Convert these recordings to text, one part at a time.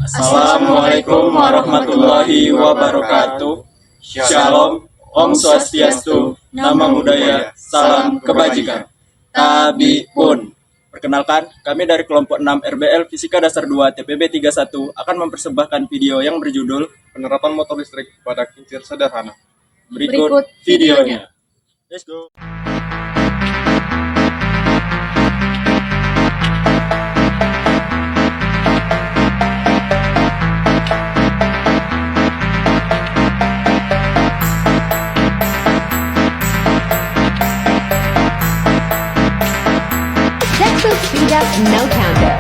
Assalamualaikum warahmatullahi wabarakatuh. Shalom, Om Swastiastu, Nama Budaya, Salam Kebajikan. Tabiun. Perkenalkan, kami dari kelompok 6 RBL Fisika Dasar 2 TPB 31 akan mempersembahkan video yang berjudul Penerapan motor listrik pada kincir sederhana. Berikut videonya. Let's go. Check the speed up no counter.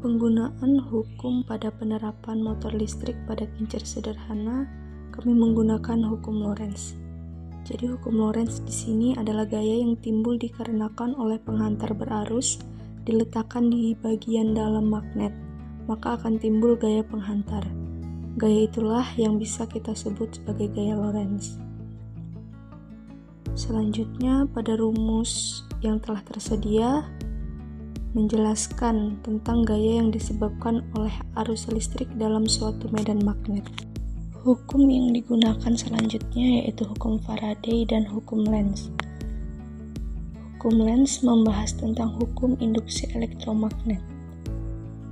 Penggunaan hukum pada penerapan motor listrik pada kincir sederhana, kami menggunakan hukum Lorentz. Jadi hukum Lorentz di sini adalah gaya yang timbul dikarenakan oleh penghantar berarus diletakkan di bagian dalam magnet, maka akan timbul gaya penghantar. Gaya itulah yang bisa kita sebut sebagai gaya Lorentz. Selanjutnya pada rumus yang telah tersedia menjelaskan tentang gaya yang disebabkan oleh arus listrik dalam suatu medan magnet. Hukum yang digunakan selanjutnya yaitu hukum Faraday dan hukum Lenz. Hukum Lenz membahas tentang hukum induksi elektromagnet.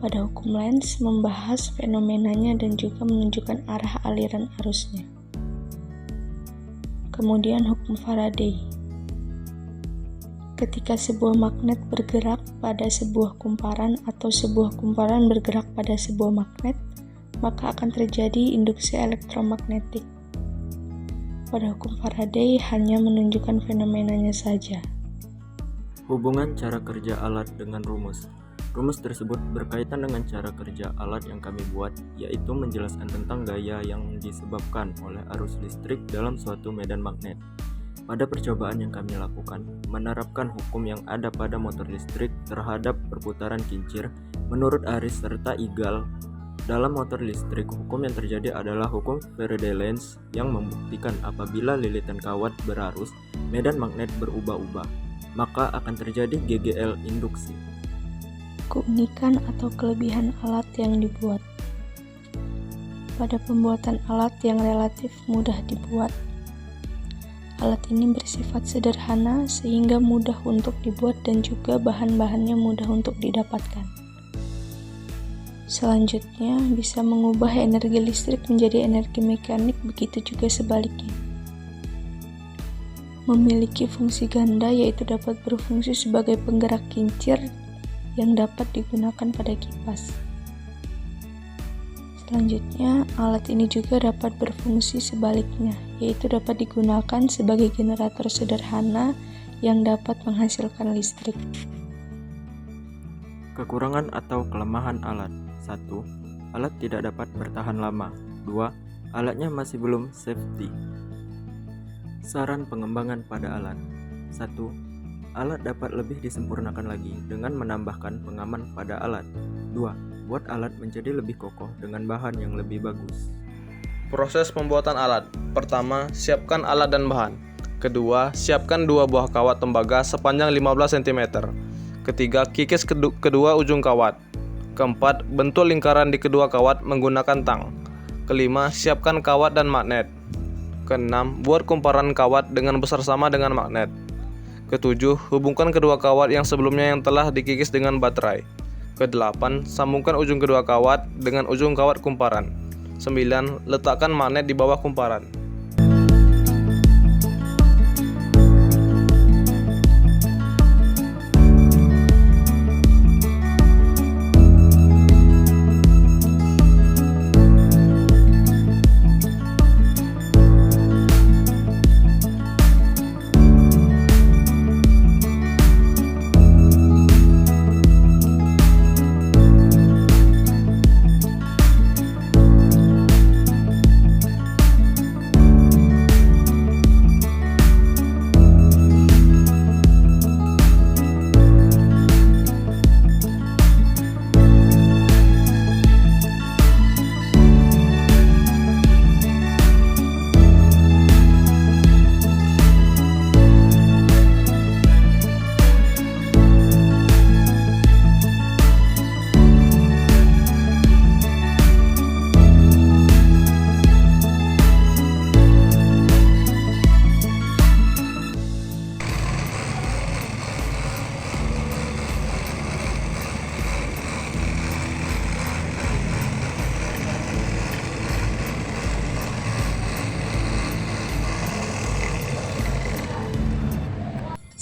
Pada hukum Lenz membahas fenomenanya dan juga menunjukkan arah aliran arusnya. Kemudian hukum Faraday. Ketika sebuah magnet bergerak pada sebuah kumparan atau sebuah kumparan bergerak pada sebuah magnet, maka akan terjadi induksi elektromagnetik. Pada hukum Faraday hanya menunjukkan fenomenanya saja. Hubungan cara kerja alat dengan rumus. Rumus tersebut berkaitan dengan cara kerja alat yang kami buat, yaitu menjelaskan tentang gaya yang disebabkan oleh arus listrik dalam suatu medan magnet. Pada percobaan yang kami lakukan, menerapkan hukum yang ada pada motor listrik terhadap perputaran kincir menurut Aris serta Igal. Dalam motor listrik, hukum yang terjadi adalah hukum Faraday-Lenz yang membuktikan apabila lilitan kawat berarus, medan magnet berubah-ubah, maka akan terjadi GGL induksi. Keunikan atau kelebihan alat yang dibuat. Pada pembuatan alat yang relatif mudah dibuat, alat ini bersifat sederhana sehingga mudah untuk dibuat dan juga bahan-bahannya mudah untuk didapatkan. Selanjutnya, bisa mengubah energi listrik menjadi energi mekanik, begitu juga sebaliknya. Memiliki fungsi ganda, yaitu dapat berfungsi sebagai penggerak kincir yang dapat digunakan pada kipas. Selanjutnya, alat ini juga dapat berfungsi sebaliknya, yaitu dapat digunakan sebagai generator sederhana yang dapat menghasilkan listrik. Kekurangan atau kelemahan alat. 1. Alat tidak dapat bertahan lama. 2. Alatnya masih belum safety. Saran pengembangan pada alat. 1. Alat dapat lebih disempurnakan lagi dengan menambahkan pengaman pada alat. 2. Buat alat menjadi lebih kokoh dengan bahan yang lebih bagus. Proses pembuatan alat. Pertama, siapkan alat dan bahan. Kedua, siapkan 2 buah kawat tembaga sepanjang 15 cm. Ketiga, kikis kedua ujung kawat. Keempat, bentuk lingkaran di kedua kawat menggunakan tang. Kelima, siapkan kawat dan magnet. Keenam, buat kumparan kawat dengan besar sama dengan magnet. Ketujuh, hubungkan kedua kawat yang sebelumnya yang telah dikikis dengan baterai. Kedelapan, sambungkan ujung kedua kawat dengan ujung kawat kumparan. 9. Letakkan magnet di bawah kumparan.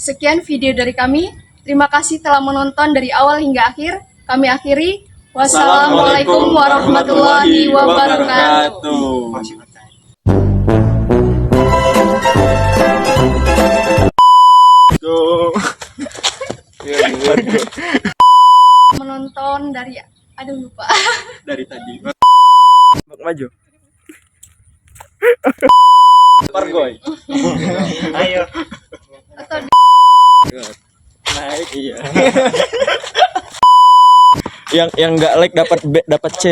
Sekian video dari kami. Terima kasih telah menonton dari awal hingga akhir. Kami akhiri. Wassalamualaikum warahmatullahi wabarakatuh. Menonton dari lupa. Dari tadi. Maju. Pargoy. Ayo. Atau Naik iya. Yang nggak like dapat C.